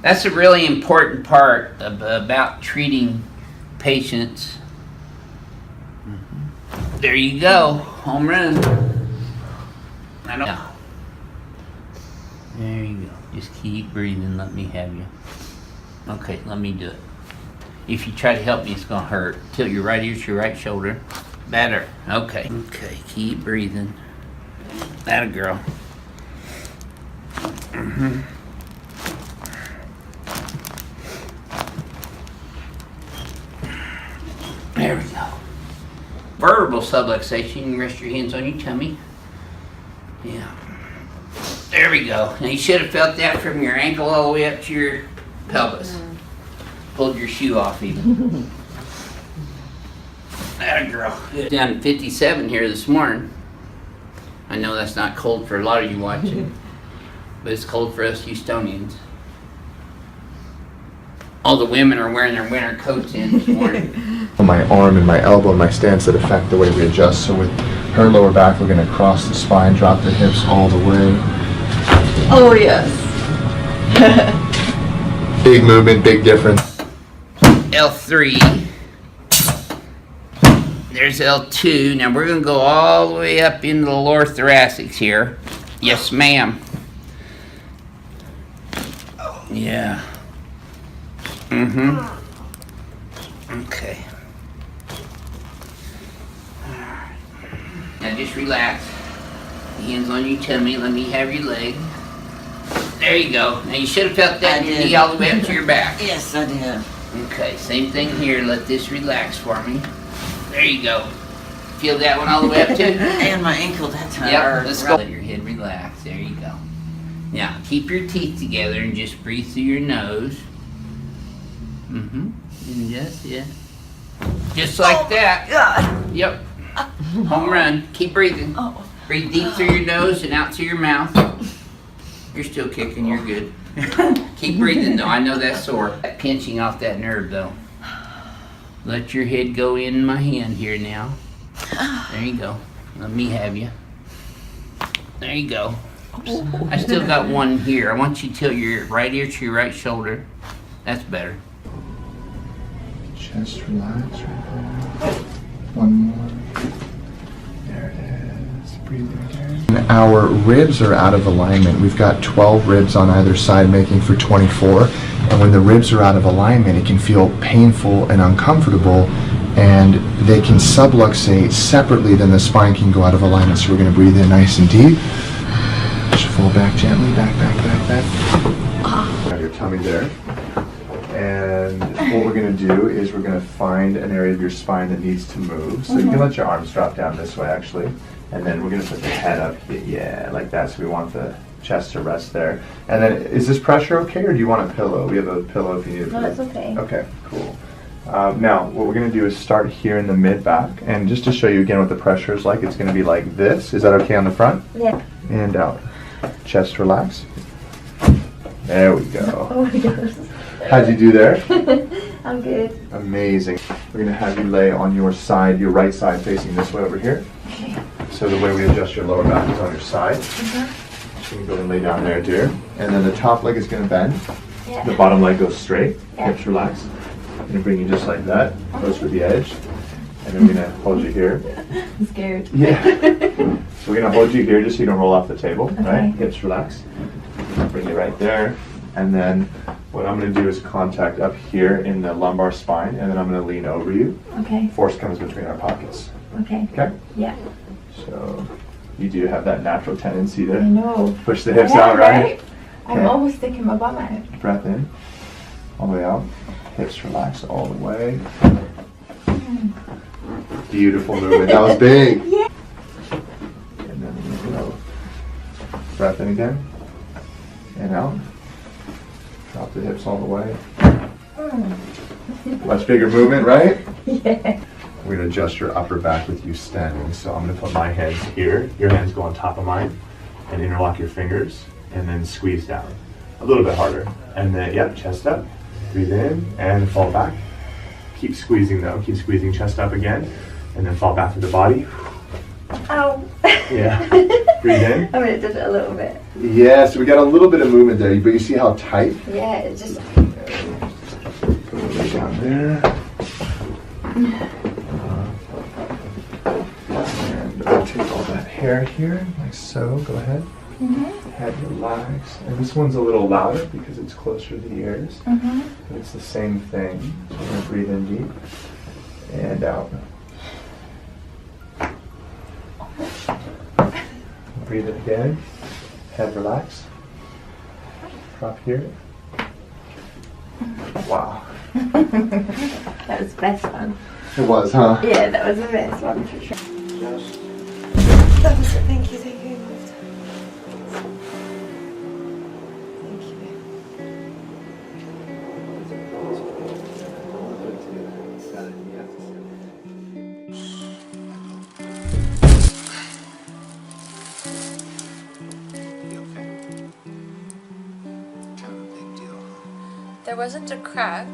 That's a really important part about treating patients. There you go, home run. I don't know. There you go. Just keep breathing. Let me have you. Okay, let me do it. If you try to help me, it's gonna hurt. Tilt your right ear to your right shoulder. Better. Okay. Okay, keep breathing. Atta girl. There we go. Vertebral subluxation. You can rest your hands on your tummy. Yeah. There we go. Now you should have felt that from your ankle all the way up to your pelvis. Pulled your shoe off even. Atta girl. Down to 57 here this morning. I know that's not cold for a lot of you watching, but it's cold for us Houstonians. All the women are wearing their winter coats in this morning. My arm and my elbow and my stance that affect the way we adjust. So with her lower back, we're going to cross the spine, drop the hips all the way. Oh, yes. Big movement, big difference. L3. There's L2. Now we're going to go all the way up into the lower thoracics here. Yes, ma'am. Yeah. Okay. Now just relax. Hands on your tummy. Let me have your leg. There you go. Now you should have felt that knee all the way up to your back. Yes, I did. Okay, same thing here. Let this relax for me. There you go. Feel that one all the way up too? And my ankle that time. Yep, let's go. Let your head relax. There you go. Now, keep your teeth together and just breathe through your nose. And just like that. God. Yep. Home run. Keep breathing. Oh. Breathe deep through your nose and out through your mouth. You're still kicking. You're good. Keep breathing, though. I know that's sore. Pinching off that nerve, though. Let your head go in my hand here now. There you go. Let me have you. There you go. I still got one here. I want you to tilt your right ear to your right shoulder. That's better. Chest relax right there. One more. There it is. Breathing again. Our ribs are out of alignment. We've got 12 ribs on either side, making for 24. And when the ribs are out of alignment, it can feel painful and uncomfortable, and they can subluxate separately, then the spine can go out of alignment. So we're going to breathe in nice and deep. Fall back gently, back. Have your tummy there. And what we're going to do is we're going to find an area of your spine that needs to move. So you can let your arms drop down this way, actually. And then we're going to put the head up here, yeah, like that. So we want the chest to rest there. And then, is this pressure okay, or do you want a pillow? We have a pillow if you need a pillow. No, it's okay. Okay, cool. Now, what we're going to do is start here in the mid-back. And just to show you again what the pressure is like, it's going to be like this. Is that okay on the front? Yeah. And out. Chest relax. There we go. Oh my gosh. How'd you do there? I'm good. Amazing. We're going to have you lay on your side, your right side facing this way over here. Okay. So the way we adjust your lower back is on your side. So you can go and lay down there, dear. And then the top leg is going to bend. Yeah. The bottom leg goes straight. Yeah. Hips relax. I'm going to bring you just like that, close to the edge. And then we're going to hold you here. I'm scared. Yeah. So we're going to hold you here just so you don't roll off the table, Okay. right? Hips relax. Bring you right there. And then what I'm going to do is contact up here in the lumbar spine, and then I'm going to lean over you. Okay. Force comes between our pockets. Okay. Okay? Yeah. So you do have that natural tendency I to know. push the hips Yeah, out, right? I'm Okay. almost sticking my bum out. Breath in, all the way out. Hips relax all the way. Beautiful movement. That was big. Yeah. And then you know, breath in again and out. Drop the hips all the way. Much bigger movement, right? Yeah. We're going to adjust your upper back with you standing. So I'm going to put my hands here. Your hands go on top of mine and interlock your fingers and then squeeze down. A little bit harder. And then, yeah, chest up. Breathe in and fall back. Keep squeezing though. Keep squeezing chest up again. And then fall back to the body. Ow. Yeah. Breathe in. I mean, it did a little bit. Yeah, so we got a little bit of movement there, but you see how tight? Yeah, it just. Put it down there. And I'll take all that hair here, like so. Go ahead. Head relax. And this one's a little louder because it's closer to the ears. But it's the same thing. So we're going to breathe in deep and out. Breathe in again. Head relax. Drop here. Wow. That was the best one. It was, huh? Yeah, that was the best one for sure. That was it. Thank you. Thank you. Thank you. There wasn't a crack,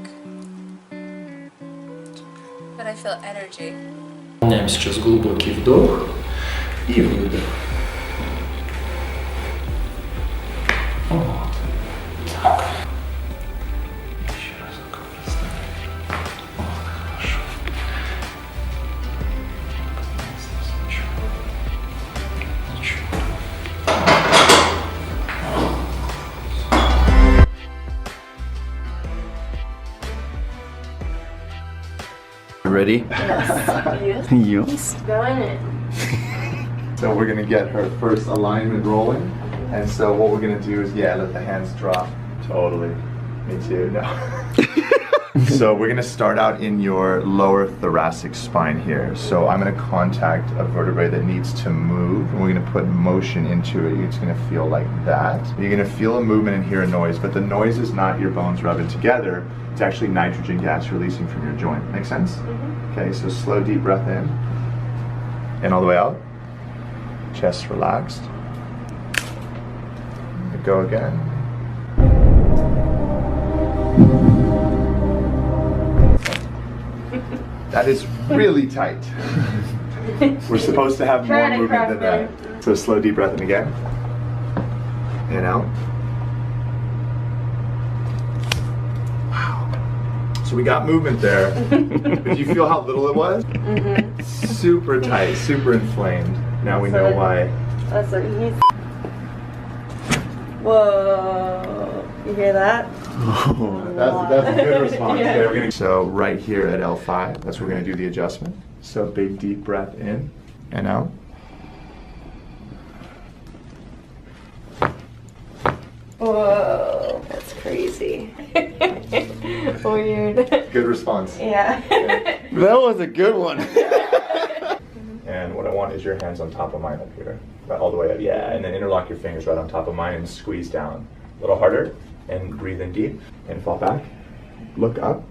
but I feel energy. Выполняем сейчас глубокий вдох и выдох. Вот. Так. Еще разок расслабь. Вот, хорошо. Ничего. Ничего. Ready? Yes. Yes. Go in it. So we're gonna get her first alignment rolling. And so what we're gonna do is, let the hands drop. Totally. Me too, no. So we're gonna start out in your lower thoracic spine here. So I'm gonna contact a vertebrae that needs to move, and we're gonna put motion into it. It's gonna feel like that. You're gonna feel a movement and hear a noise, but the noise is not your bones rubbing together. It's actually nitrogen gas releasing from your joint. Make sense? Okay, so slow, deep breath in. And all the way out. Chest relaxed. Go again. That is really tight. We're supposed to have more movement than that. So slow, deep breath in again. And out. So we got movement there. Did you feel how little it was? Super tight, super inflamed. Now we know why. That's what he's. Whoa! You hear that? That's a good response. Okay, we're gonna, so right here at L5, that's where we're going to do the adjustment. So big deep breath in and out. Whoa! That's crazy. Weird. Good response. Yeah. That was a good one. And what I want is your hands on top of mine up here. Right, all the way up. Yeah, and then interlock your fingers right on top of mine and squeeze down. A little harder. And breathe in deep and fall back. Look up.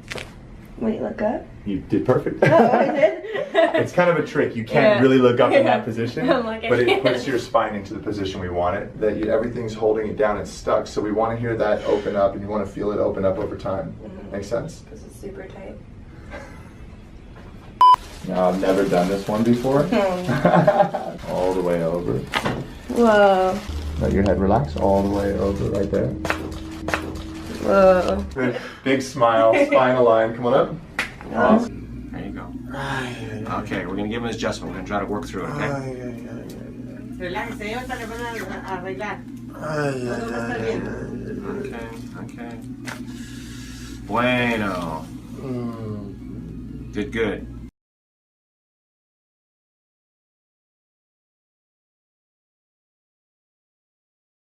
Wait, look up. You did perfect. Oh, I did. It's kind of a trick. You can't really look up in that position, I'm like, I but it can't. puts your spine into the position we want it. That everything's holding it down. It's stuck. So we want to hear that open up, and you want to feel it open up over time. Make sense? Because it's super tight. No, I've never done this one before. All the way over. Whoa. Let your head relax. All the way over, right there. Whoa. Big smile. Spine aligned. Come on up. Awesome. There you go. Okay, we're gonna give him his adjustment. We're gonna try to work through it, okay? Relájese, ahorita le van a arreglar. Okay. Bueno. Good, good.